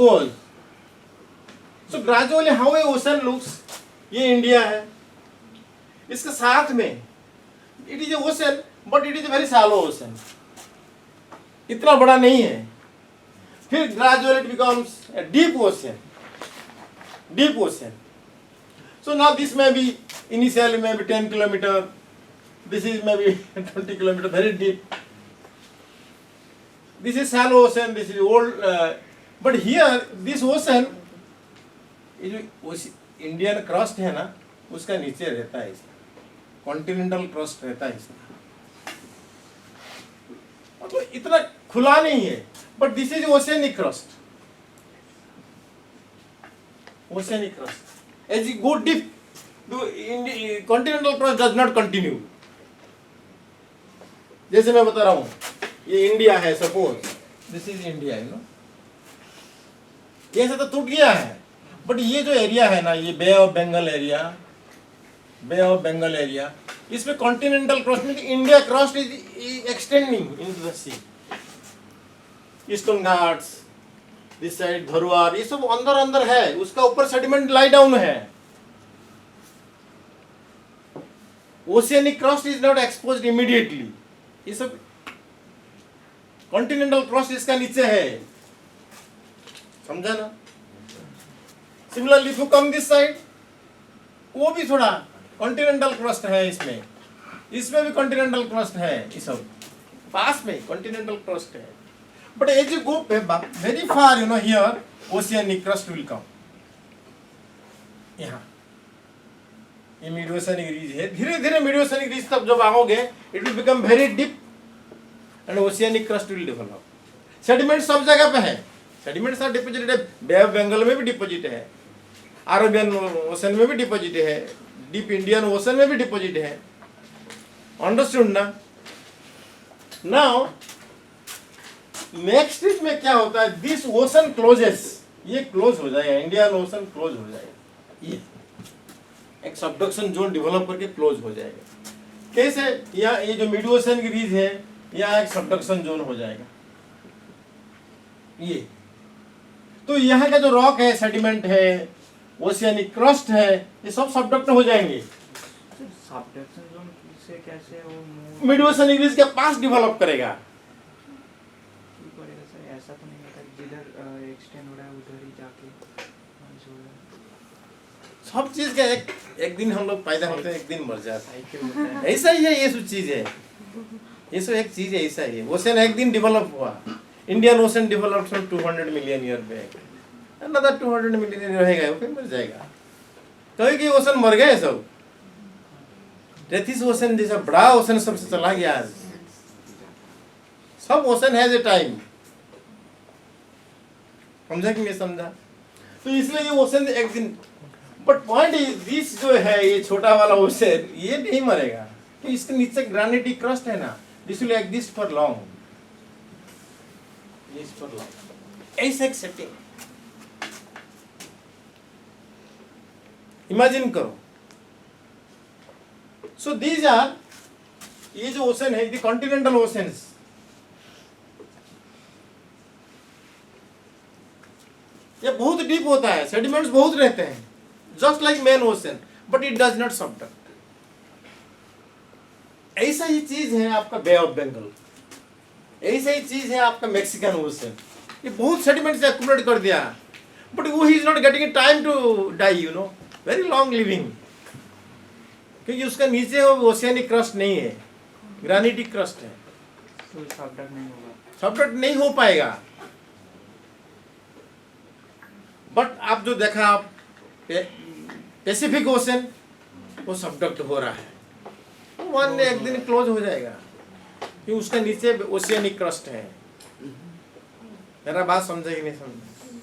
goes. So gradually how a ocean looks, ये India है, इसके साथ में it is a ocean but it is a very shallow ocean, इतना बड़ा नहीं है. फिर gradually it becomes a deep ocean. So now this may be initially maybe 10 kilometer, this is maybe 20 kilometer, very deep. This is shallow ocean, this is old, but here this ocean, ये जो Indian crust है ना, उसका नीचे रहता है, इसका continental crust रहता है इसका, मतलब इतना खुला नहीं है, but this is oceanic crust. Oceanic crust. As you go deep, the continental crust does not continue. जैसे मैं बता रहा हूँ, ये इंडिया है, suppose this is India, you know, ये ऐसा तो टूट गया है, बट ये जो एरिया है ना, ये बे ऑफ बंगाल एरिया, इसमें कॉन्टिनेंटल क्रस्ट में India crust is extending into the sea. Eastern Ghats, this side Dharwar, ये सब अंदर है, उसका ऊपर सेडिमेंट लाई डाउन है. Oceanic crust is not exposed immediately, ये सब कॉन्टिनेंटल क्रस्ट इसका नीचे है, समझा ना. Similarly if you come this side, वो भी थोड़ा कॉन्टिनेंटल क्रस्ट है, इसमें भी कॉन्टिनेंटल क्रस्ट है, ये सब पास में कॉन्टिनेंटल क्रस्ट है. But as you go very far, you know, here oceanic crust will come. यहाँ ये मिड ओशियनिक रीज है, धीरे धीरे मिड ओशियनिक रीज तक जब आओगे, it will become very deep and oceanic crust will develop. Sediment सब जगह पे है, sediments are deposited, bay of Bengal में भी डिपॉजिट है, अरेबियन ओशन में भी डिपॉजिट है, डीप इंडियन ओशन में भी डिपॉजिट है. अंडरस्टूड ना. नाउ नेक्स्ट स्टेज में क्या होता है, दिस ओशन क्लोजेस, ये क्लोज हो जाएगा, इंडियन ओशन क्लोज हो जाएगा, ये एक सबडक्शन जोन डेवलप करके क्लोज हो जाएगा. कैसे, यहाँ ये जो मिड ओशन की रीज है, यहाँ एक सबडक्शन जोन हो जाएगा. ये तो यहाँ का जो रॉक है, सेडिमेंट है, ओशियनिक क्रस्ट है, ये सब सबडक्ट हो जाएंगे. सबडक्शन जोन से कैसे वो मिड ओशियनिक रीज के पास डेवलप करेगा. ऐसा तो नहीं होता जिधर एक्सटेंड हो रहा है उधर ही जाके सब चीज का एक दिन हम लोग पैदा होते हैं, एक दिन मर जाते हैं, ऐसा ही है. ये सब चीज है, ये सब एक चीज है, ऐसा ही है. ओशन एक दिन डेवलप हुआ, Indian ocean develop from 200 million year back, another 200 million year रहेगा, फिर मर जाएगा. कभी कि ओशन मर गए सब, टेथिस ओशन जैसा बड़ा ओशन सबसे चला गया आज. सब ओशन हैज ए टाइम, समझा कि नहीं समझा. तो इसलिए ये ओशन एक दिन, बट पॉइंट इज दिस जो है, ये छोटा वाला ओशन, ये नहीं मरेगा, तो इसके नीचे ग्रेनिटिक क्रस्ट है ना, this will exist for long, ऐसा एक सेटिंग इमेजिन करो. सो दीज आर, ये जो ओशन है, द कॉन्टिनेंटल ओशंस, ये बहुत डीप होता है, सेडिमेंट्स बहुत रहते हैं, just like main ocean, but it does not subduct. ऐसा ही चीज है आपका बे ऑफ बंगाल, ऐसा ही चीज है आपका मैक्सिकन ओशन. ये बहुत सेडिमेंट्स एक्युमुलेट कर दिया, बट वो ही is not getting time to die, you know, very long living, क्योंकि उसका नीचे ओशियनिक क्रस्ट नहीं है, ग्रेनिटिक क्रस्ट है, तो सबडक्ट नहीं होगा, सबडक्ट नहीं हो पाएगा. बट आप जो देखा, आप पैसिफिक ओशन, वो सबडक्ट हो रहा है, तो वन डे एक दिन क्लोज हो जाएगा, क्योंकि उसका नीचे ओशियनिक क्रस्ट है. मेरा बात समझे कि नहीं समझे.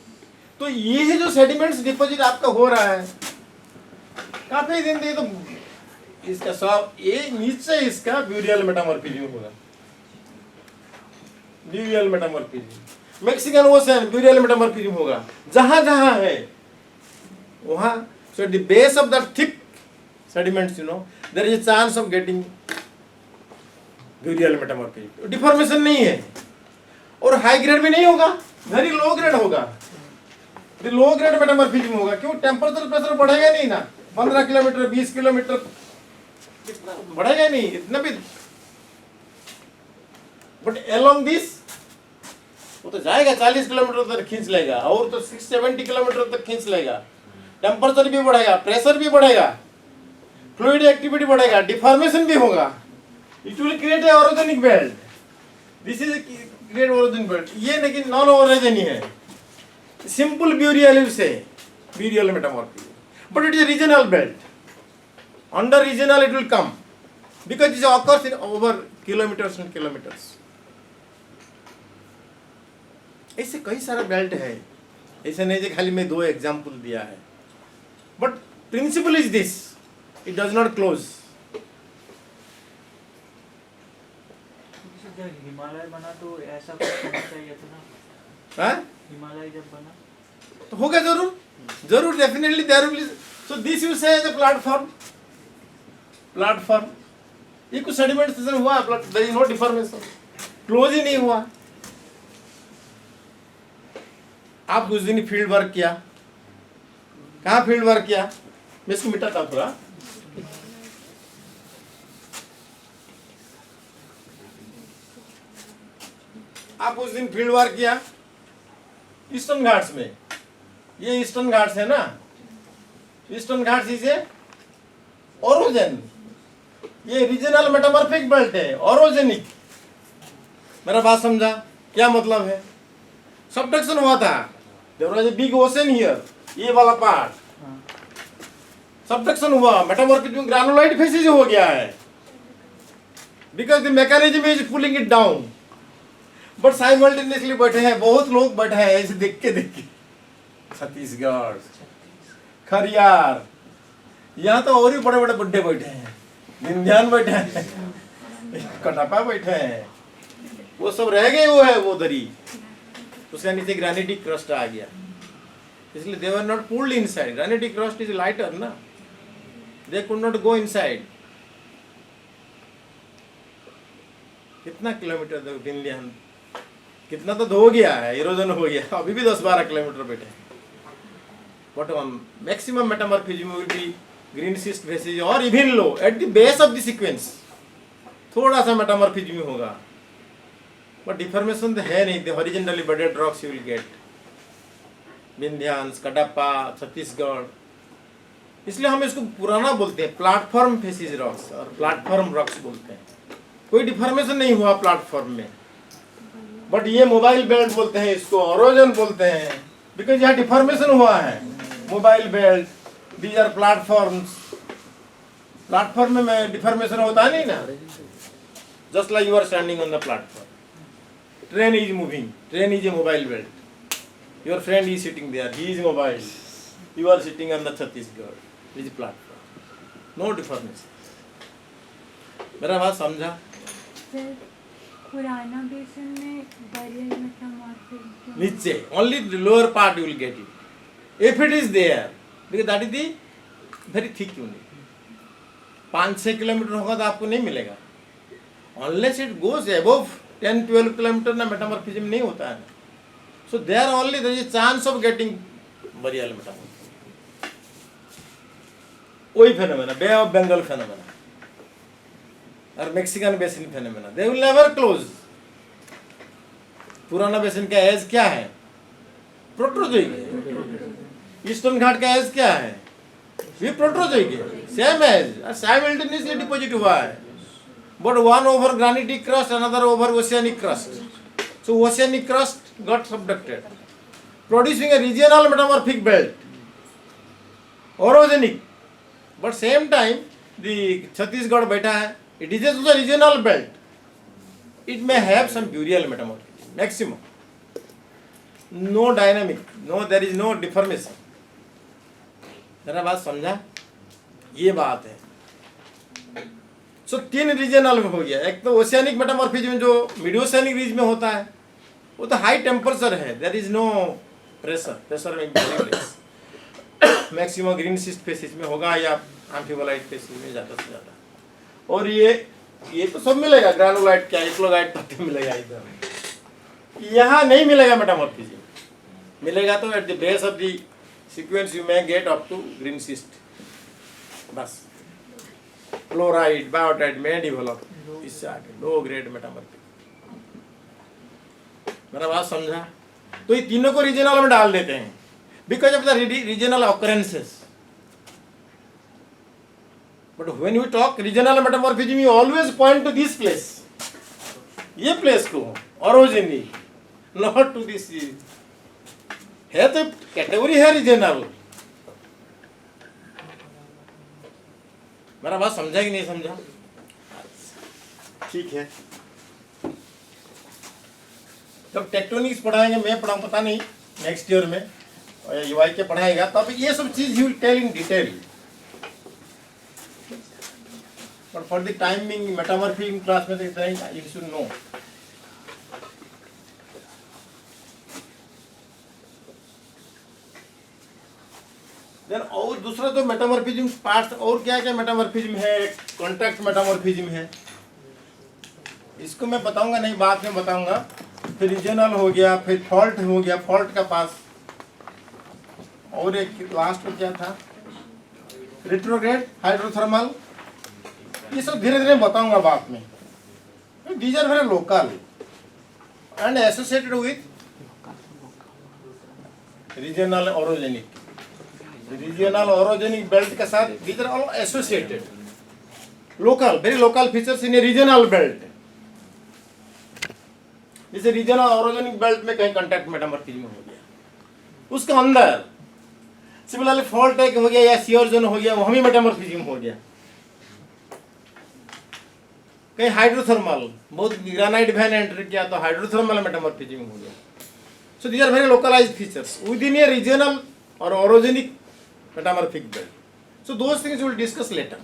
तो ये है जो सेडिमेंट्स डिपॉजिट आपका हो रहा है काफी दिन से, तो इसका सब ये नीचे इसका ब्यूरियल मेटामॉर्फिज्म होगा, burial metamorphism. Mexican ocean burial metamorphism होगा, जहां जहां है वहां. So at the base of the thick sediments, you know, there is a chance of getting burial metamorphism. Deformation नहीं है, और हाई ग्रेड भी नहीं होगा, वेरी लो ग्रेड होगा. लो ग्रेड मेटामॉर्फिज्म होगा। क्यों? टेम्परेचर प्रेशर बढ़ेगा नहीं ना, 15 किलोमीटर 20 किलोमीटर कितना बढ़ेगा नहीं इतना भी, बट अलोंग दिस वो तो जाएगा 40 किलोमीटर तक खींच लेगा, और तो 670 किलोमीटर तक खींच लेगा। टेम्परेचर भी बढ़ेगा, प्रेशर भी बढ़ेगा, फ्लूइड एक्टिविटी बढ़ेगा, डिफॉर्मेशन भी होगा। It will create a orogenic belt. This is great orogenic belt. ये लेकिन नॉन ऑरोजेनिक है, सिंपल ब्यूरियल से burial metamorphism, but it is a regional belt. Under regional it will come because it occurs in over kilometers and kilometers. ऐसे कई सारे belt है, ऐसे नहीं कि खाली मैं 2 एग्जाम्पल दिया है, but principle is this, it does not close. जब हिमालय बना तो ऐसा कुछ होना चाहिए था ना। हाँ, हिमालय जब बना तो होगा जरूर, जरूर definitely there will. So this you say as a platform, platform. ये कुछ सेडिमेंटेशन हुआ, there is no deformation, close ही नहीं हुआ। आप उस दिन फील्ड वर्क किया, कहाँ फील्ड वर्क किया? मैं इसको मिटाता हूँ थोड़ा। आप उस दिन फील्ड वर्क किया ईस्टर्न घाट्स में। ये ईस्टर्न घाट्स है ना, ईस्टर्न घाट्स इसे ओरोजेन, ये रीजनल मेटामॉर्फिक बेल्ट है, ओरोजेनिक। मेरा बात समझा? क्या मतलब है? सबडक्शन हुआ था, there was a big ocean here, ये वाला पार्ट सबडक्शन हुआ, मेटामॉर्फिक ग्रानुलाइट फेसेज हो गया है, because the mechanism is pulling it down. But simultaneously बैठे हैं बहुत लोग, बैठे हैं ऐसे देख के छत्तीसगढ़, खरियार, यहाँ तो और भी बड़े बड़े बुड्ढे बैठे हैं, विंध्यान बैठे हैं, कटपा बैठे हैं, वो सब रह गए। वो है वो दरी, उसके नीचे ग्रेनाइटिक क्रस्ट आ गया, इसलिए they were not pulled inside. Granitic crust is lighter ना, they could not go inside. कितना किलोमीटर तक विंध्यान, कितना तो हो गया है, इरोजन हो गया, अभी भी 10-12 किलोमीटर बैठे हैं। But maximum metamorphism will be greenschist facies और even low at the base of the sequence, थोड़ा सा मेटामॉर्फिज्म होगा, बट डिफॉर्मेशन तो है नहीं। The horizontally bedded rocks you will get, Vindhyan, Cuddapah, Chhattisgarh. इसलिए हम इसको पुराना बोलते हैं, प्लेटफॉर्म फेसेज रॉक्स और प्लेटफॉर्म रॉक्स बोलते हैं। कोई डिफॉर्मेशन नहीं हुआ प्लेटफॉर्म में, बट ये मोबाइल बेल्ट बोलते हैं, इसको ओरोजन बोलते हैं, बिकॉज यहाँ डिफॉर्मेशन हुआ है। Mobile belt, these are platforms. Platform में डिफॉर्मेशन होता नहीं ना, just like you are standing on the platform. Train is moving, train is a mobile belt, your friend is sitting there, he is mobile, you are sitting on the Chhattisgarh, is platform, no deformation. मेरा बात समझा? पुराना basin में burial metamorphism नीचे, only the lower part you will get it. If it is there, because that is the very thick unit. 5-6 kilometre होगा तो आपको नहीं मिलेगा, unless it goes above 10-12 kilometre ना मेटामॉर्फिज्म नहीं होता है। So there only there is a chance of getting burial metamorphism. वही phenomena, bay of Bengal phenomena और Mexican basin phenomena, they will never close. पुराना बेसिन का एज क्या है? प्रोटोजोइक। ईस्टर्न घाट का एज क्या है? भी प्रोटोजोइक है, सेम एज, साइमल्टेनियसली डिपॉजिट हुआ है, but one over granitic crust, another over oceanic crust. So oceanic crust got subducted, producing a regional metamorphic belt, orogenic, but same time the Chhattisgarh बैठा है, it is also a regional belt. It may have some burial metamorphism, maximum. No dynamic, no, there is no deformation. मेरा बात समझा? ये बात है। सो 3 regional में हो गया। एक तो ओशियनिक मेटामॉर्फिज्म जो मिडोशियनिक रीज में होता है, वो तो हाई टेम्परेचर है, there is no pressure, pressure में मैक्सिमम ग्रीन सिस्ट फेसिस में होगा या एम्फीबोलाइट फेसिस में ज़्यादा से ज़्यादा। और ये तो सब मिलेगा, ग्रेनुलाइट क्या, एक्लोगाइट तक मिलेगा इधर, यहाँ नहीं मिलेगा मेटामॉर्फिज्म। मिलेगा तो at the base of the sequence you may get up to greenschist, बस क्लोराइड बायोटाइड में डेवलप, इससे आगे लो ग्रेड मेटामॉर्फिक। मेरा बात समझा? तो ये तीनों को रीजनल में डाल देते हैं because of the regional occurrences. But when you talk regional metamorphism you always point two this place, ये प्लेस को ऑरोजेनी, नॉट टू दिस। है तो कैटेगरी है रीजनल। मेरा बात समझा कि नहीं समझा? ठीक है, जब टेक्टोनिक्स पढ़ाएंगे, मैं पढ़ाऊँ पता नहीं नेक्स्ट ईयर में, यूआई के पढ़ाएगा, तब ये सब चीज you tell in detail. But for the timing metamorphism class में तो इतना ही यू शुड नो। देन और दूसरा तो मेटामॉर्फिज्म पार्ट्स और क्या क्या मेटामॉर्फिज्म है, कॉन्ट्रैक्ट मेटामॉर्फिज्म है, इसको मैं बताऊंगा नहीं, बाद में बताऊंगा। फिर रीजनल हो गया, फिर फॉल्ट हो गया, फॉल्ट का पास, और एक लास्ट में क्या था, रिट्रोग्रेड, हाइड्रोथर्मल, ये सब धीरे धीरे बताऊंगा बाद में। These are very local and associated with regional orogenic. Regional orogenic belt के साथ these are all associated, local, very local features in a regional belt. जैसे रीजनल ऑरोजेनिक बेल्ट में कहीं कॉन्टैक्ट मेटामॉर्फिज्म हो गया, उसके अंदर सिमिलरली फॉल्ट एक हो गया या शियर जोन हो गया, वहां भी मेटामॉर्फिज्म हो गया। कहीं हाइड्रोथर्मल, बहुत ग्रेनाइट वैन एंटर किया तो हाइड्रोथर्मल मेटामॉर्फिज्म हो गया। So these are very localised features within a regional और orogenic metamorphic belt. So those things will discuss later,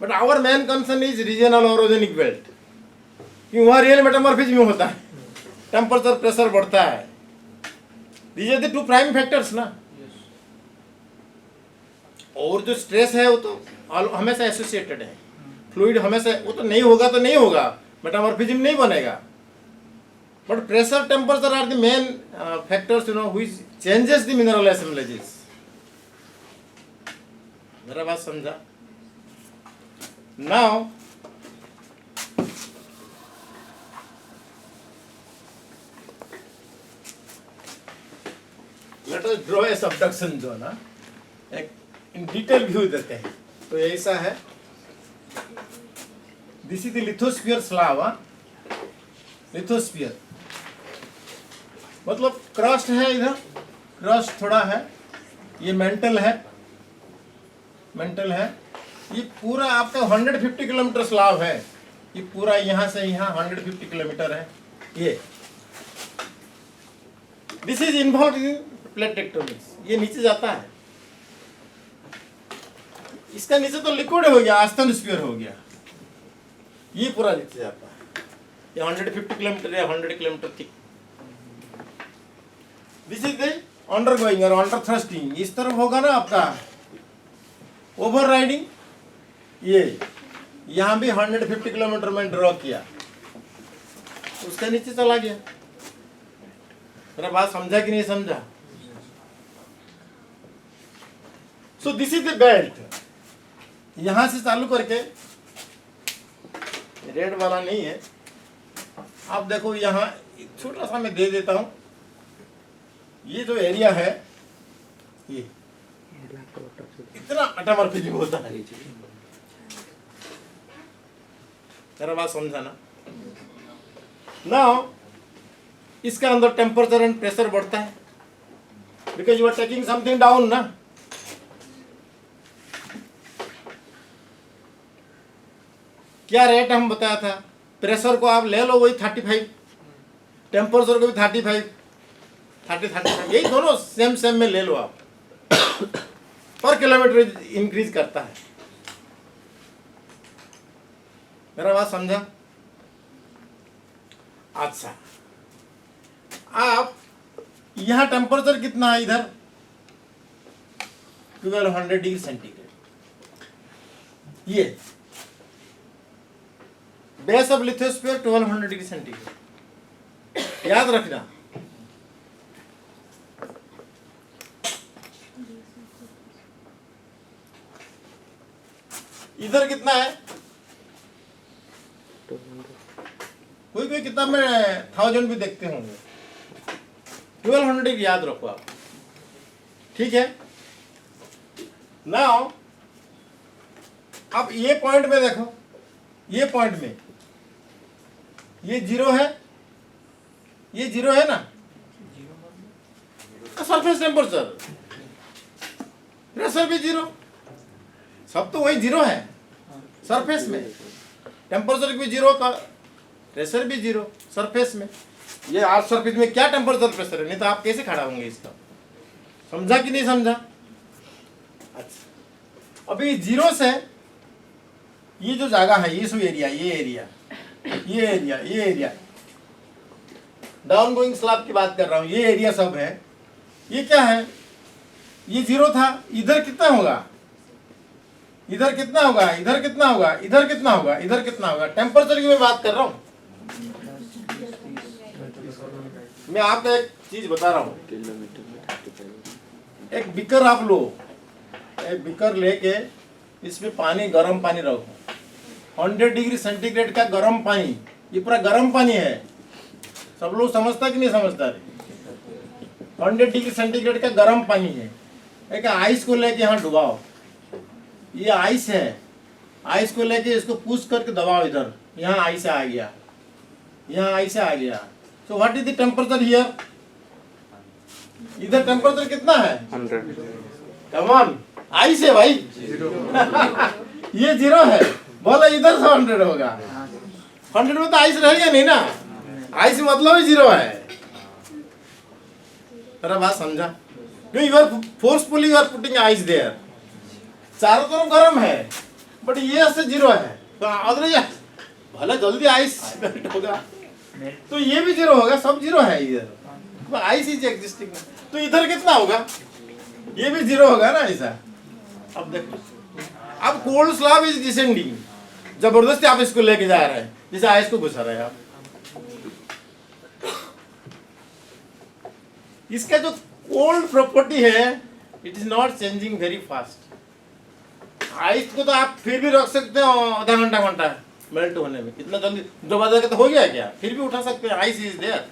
but our main concern is regional orogenic belt, कि वहां real metamorphism होता है, temperature pressure बढ़ता है। These are the two prime factors ना। और जो स्ट्रेस है वो तो हमेशा एसोसिएटेड है, फ्लूइड हमेशा, वो तो नहीं होगा तो नहीं होगा, मेटामॉर्फिज्म नहीं बनेगा। But pressure temperature are the main factors you know which changes the mineral assemblages. मेरा बात समझा? Now let us draw a subduction zone, एक इन डिटेल व्यू देते हैं। तो ऐसा है, this is the lithosphere slab. Lithosphere मतलब क्रस्ट है, इधर क्रस्ट थोड़ा है, ये मेंटल है, मेंटल है। ये पूरा आपका 150 किलोमीटर स्लैब है, ये पूरा यहाँ से यहाँ 150 किलोमीटर है ये। This is involve in plate tectonics. ये नीचे जाता है, इसका नीचे तो लिक्विड हो गया, आस्थेनोस्फीयर हो गया, ये पूरा नीचे जाता है। ये 150 किलोमीटर या 100 kilometre thick. This is the undergoing और अंडर थ्रस्टिंग। इस तरफ होगा ना आपका ओवर राइडिंग, ये यहां भी 150 किलोमीटर में ड्रॉ किया, उसके नीचे चला गया। मेरा बात समझा कि नहीं समझा? So this is the belt. यहां से चालू करके, रेड वाला नहीं है, आप देखो यहाँ छोटा सा मैं दे देता हूं। ये जो एरिया है, ये इतना मेटामॉर्फिज्म होता है। मेरा बात समझा ना? नाउ इसके अंदर टेम्परेचर एंड प्रेशर बढ़ता है because you are taking something down ना। क्या रेट हम बताया था, प्रेशर को आप ले लो वही 35, टेम्परेचर को भी 35, 35, यही दोनों सेम सेम में ले लो आप। पर किलोमीटर इंक्रीज करता है। मेरा बात समझा? अच्छा, आप यहां टेम्परेचर कितना है, इधर 1200 डिग्री सेंटीग्रेड। ये base of lithosphere 1200 degree centigrade. याद रखना, इधर कितना है? कोई कोई किताब में 1000 भी देखते होंगे। 1200 याद रखो आप, ठीक है। नाउ अब ये पॉइंट में देखो, ये पॉइंट में ये 0 है, ये 0 है ना, सरफेस टेम्परेचर, प्रेशर भी 0, सब तो वही 0 है सरफेस में, टेम्परेचर भी 0 का, प्रेशर भी 0 सरफेस में। ये आज सरफेस में क्या टेम्परेचर प्रेशर है, नहीं तो आप कैसे खड़ा होंगे इसका, समझा कि नहीं समझा? अच्छा, अभी 0 से ये जो जगह है, ये सब एरिया, ये एरिया, ये एरिया, ये एरिया, डाउन गोइंग स्लैब की बात कर रहा हूं, ये एरिया सब है। ये क्या है? ये 0 था, इधर कितना होगा, इधर कितना होगा, इधर कितना होगा, इधर कितना होगा, इधर कितना होगा? टेम्परेचर की मैं बात कर रहा हूं। मैं आपको एक चीज बता रहा हूं, एक बिकर आप लो, एक बिकर लेके इसमें पानी, गर्म पानी रखो, 100 डिग्री सेंटीग्रेड का गर्म पानी, ये पूरा गर्म पानी है, सब लोग समझता कि नहीं समझता? 100 डिग्री सेंटीग्रेड का गर्म पानी है, एक आइस को लेके यहाँ डुबाओ, ये आइस है, आइस को लेके इसको पुश करके दबाओ, इधर यहाँ आइस आ गया, यहाँ आइस आ गया। सो what is the temperature here? इधर टेम्परेचर कितना है? 100। कम ऑन, आइस है भाई। ये 0 है, बोला इधर से 100 होगा, 100 में तो आइस रहेगा नहीं ना, आइस मतलब ही 0 है। मेरा बात समझा? क्यों? You are forcefully you are putting ice there, चारों तरफ गर्म है, बट ये से 0 है, तो अदर भले जल्दी आइस मेल्ट होगा, तो ये भी 0 होगा, सब 0 है इधर, तो आइस इज एग्जिस्टिंग। तो इधर कितना होगा? ये भी 0 होगा ना ऐसा। अब देखो, अब कोल्ड स्लैब इज डिसेंडिंग, जबरदस्ती आप इसको लेके जा रहे हैं, जैसे आइस को घुसा रहे हैं आप। इसका जो कोल्ड प्रॉपर्टी है, it is not changing very fast. Ice को तो आप फिर भी रख सकते हो आधा घंटा घंटा मेल्ट होने में, कितना जल्दी दबा दे तो हो गया क्या, फिर भी उठा सकते हैं, आइस इज देयर।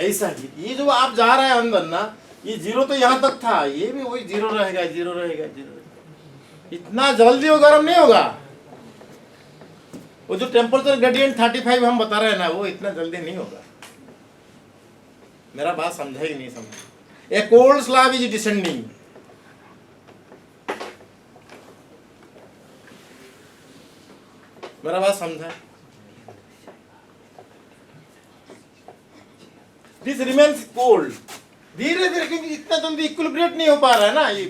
ऐसा ही ये जो आप जा रहे हैं अंदर ना, ये 0 तो यहाँ तक था, ये भी वही 0 रहेगा, 0 रहेगा, 0 रहेगा। इतना जल्दी वो गर्म नहीं होगा, वो जो टेम्परेचर ग्रेडियंट 35 हम बता रहे हैं ना, वो इतना जल्दी नहीं होगा। मेरा बात समझा ही नहीं समझा? ए कोल्ड स्लैब इज डिसेंडिंग, मेरा बात समझा? दिस रिमेन्स कोल्ड, धीरे धीरे, क्योंकि इतना जल्दी इक्विलिब्रेट नहीं हो पा रहा है ना, ये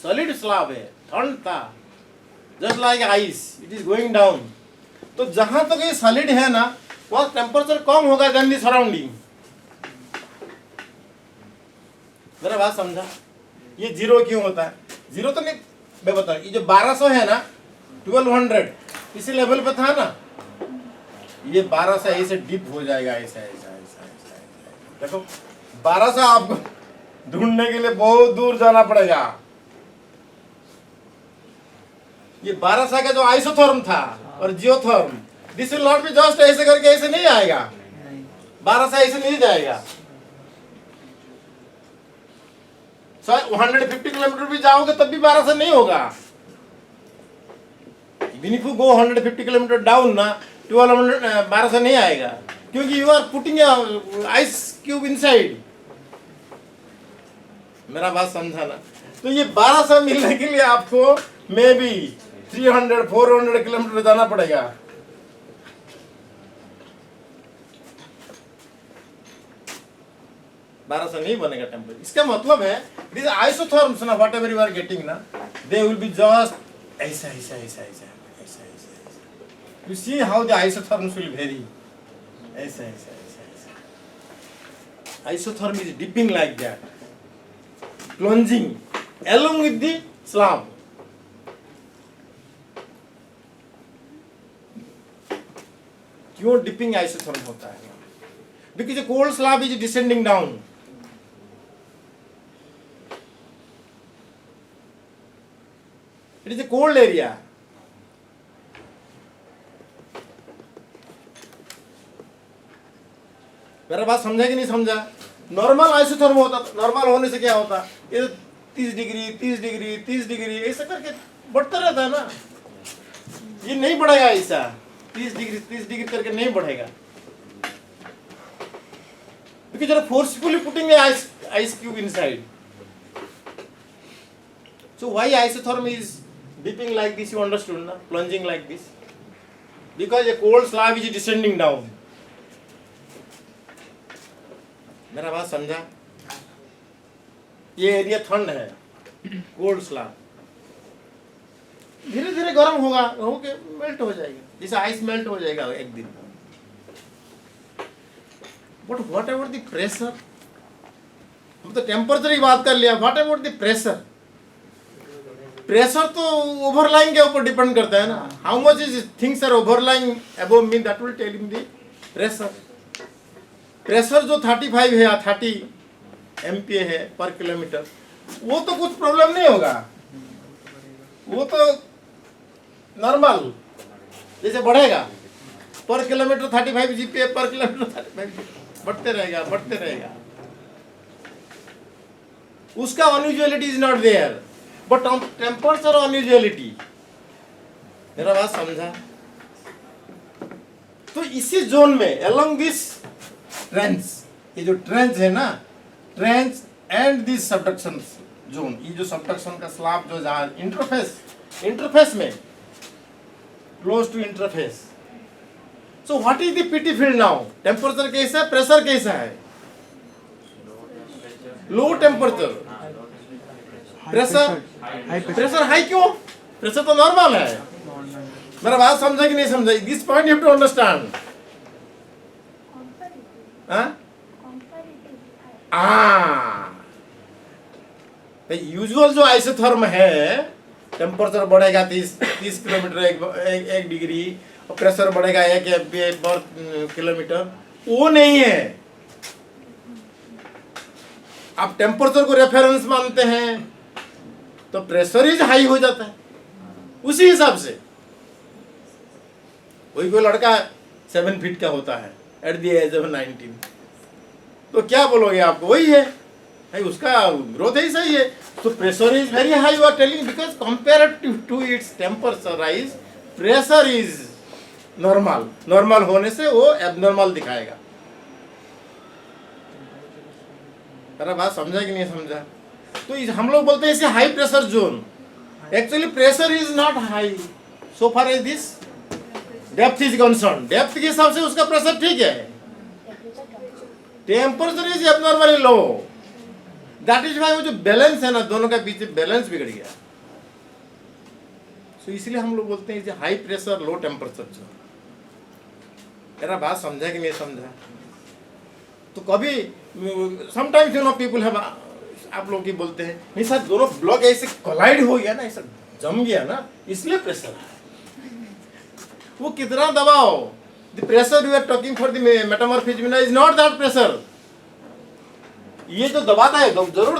सॉलिड स्लैब है, ठंड था, just like ice, it is going down. तो जहां तक ये सॉलिड है ना, वहां टेम्परेचर कम होगा देन द सराउंडिंग। मेरा बात समझा? ये 0 क्यों होता है? 0 तो नहीं, मैं बता, ये जो 1200 है ना, 1200 इसी लेवल पे था ना, ये 1200 ऐसे डिप हो जाएगा, ऐसा ऐसा ऐसा ऐसा। देखो 1200 आपको ढूंढने के लिए बहुत दूर जाना पड़ेगा। ये 1200 का जो आइसोथर्म था और geotherm, this will not be just ऐसे करके ऐसे नहीं आएगा, 1200 ऐसे नहीं जाएगा। 150 किलोमीटर भी जाओगे तब भी 1200 नहीं होगा। Even if you go 150 kilometre down ना, 1200 नहीं आएगा, क्योंकि you are putting ice cube inside. मेरा बात समझा ना? तो ये 1200 मिलने के लिए आपको मे बी 300-400 किलोमीटर जाना पड़ेगा। बारह नहीं बनेगा टेम्परेचर। इसका मतलब है दिस आइसोथर्म्स ना, whatever you are getting ना, दे विल बी जस्ट ऐसा ऐसा ऐसा ऐसा ऐसा ऐसा। You see how the isotherms will very, ऐसा ऐसा ऐसा ऐसा। Isotherm is dipping like that, plunging along with the slab. क्यों डिपिंग आइसोथर्म होता है? Because the cold slab is descending down. It is a cold area. मेरा बात समझा कि नहीं समझा? नॉर्मल आइसोथर्म होता, नॉर्मल होने से क्या होता, ये 30 डिग्री 30 डिग्री 30 डिग्री ऐसा करके बढ़ता रहता है ना। ये नहीं बढ़ेगा ऐसा, 30 डिग्री करके नहीं बढ़ेगा, because you are forcefully putting a ice cube inside. So why isotherm is dipping like this? You understood na? Plunging like this, because a cold slab is descending down. मेरा बात समझा? ये एरिया ठंड है, cold slab धीरे धीरे गर्म होगा, होके मेल्ट हो जाएगा, जैसे आइस मेल्ट हो जाएगा एक दिन। But whatever the pressure, हम तो टेम्परेचर की बात कर लिया, whatever the pressure? Pressure तो ओवरलाइंग के ऊपर डिपेंड करता है ना। How much is things are overlying above me, that will tell him the pressure. Pressure जो 35 है या 30 MPa है पर किलोमीटर, वो तो कुछ प्रॉब्लम नहीं होगा, वो तो नॉर्मल जैसे बढ़ेगा पर किलोमीटर 35 GPa पर किलोमीटर 35 बढ़ते रहेगा बढ़ते रहेगा, उसका unusuality is not there, but temperature unusuality. मेरा बात समझा? तो इसी जोन में अलोंग दिस ट्रेंच, ये जो ट्रेंच है ना, trench and this subduction zone, ये जो सबडक्शन का स्लैब जो जहाँ इंटरफेस में close to interface. So what is the PT field now? Temperature कैसा है, प्रेशर कैसा है? लो टेम्परेचर, प्रेशर हाई क्यों? प्रेशर तो नॉर्मल है। मेरा बात समझा कि नहीं समझा? This point you have to understand. Usual जो आइसोथर्म है, टेम्परेचर बढ़ेगा 30 किलोमीटर एक डिग्री, और प्रेशर बढ़ेगा 1 MPa पर किलोमीटर, वो नहीं है। आप टेम्परेचर को रेफरेंस मानते हैं तो प्रेशर ही हाई हो जाता है उसी हिसाब से। कोई लड़का 7 फीट का होता है एट द एज ऑफ 19, तो क्या बोलोगे? आपको वही है भाई, उसका ग्रोथ ही सही है। तो pressure is very high, you are telling, because comparative to its temperature rise, pressure is normal. Normal होने से वो एबनॉर्मल दिखाएगा। मेरा बात समझा कि नहीं समझा? तो हम लोग बोलते हैं इसे high pressure zone. Actually pressure is not high so far as this depth is concern. Depth के हिसाब से उसका प्रेशर ठीक है, temperature is abnormally low. That is why वो जो बैलेंस है ना, दोनों का बीच बैलेंस बिगड़ गया। सो इसलिए हम लोग बोलते हैं high pressure low temperature zone. मेरा बात समझा कि नहीं समझा? तो कभी sometimes you know people have, आप लोग की बोलते हैं नहीं सर दोनों ब्लॉक ऐसे कोलाइड हो गया ना, ऐसा जम गया ना, इसलिए प्रेशर है। वो कितना दबाओ, the pressure you are talking for the metamorphism is not that pressure. ये जो दबाता है जरूर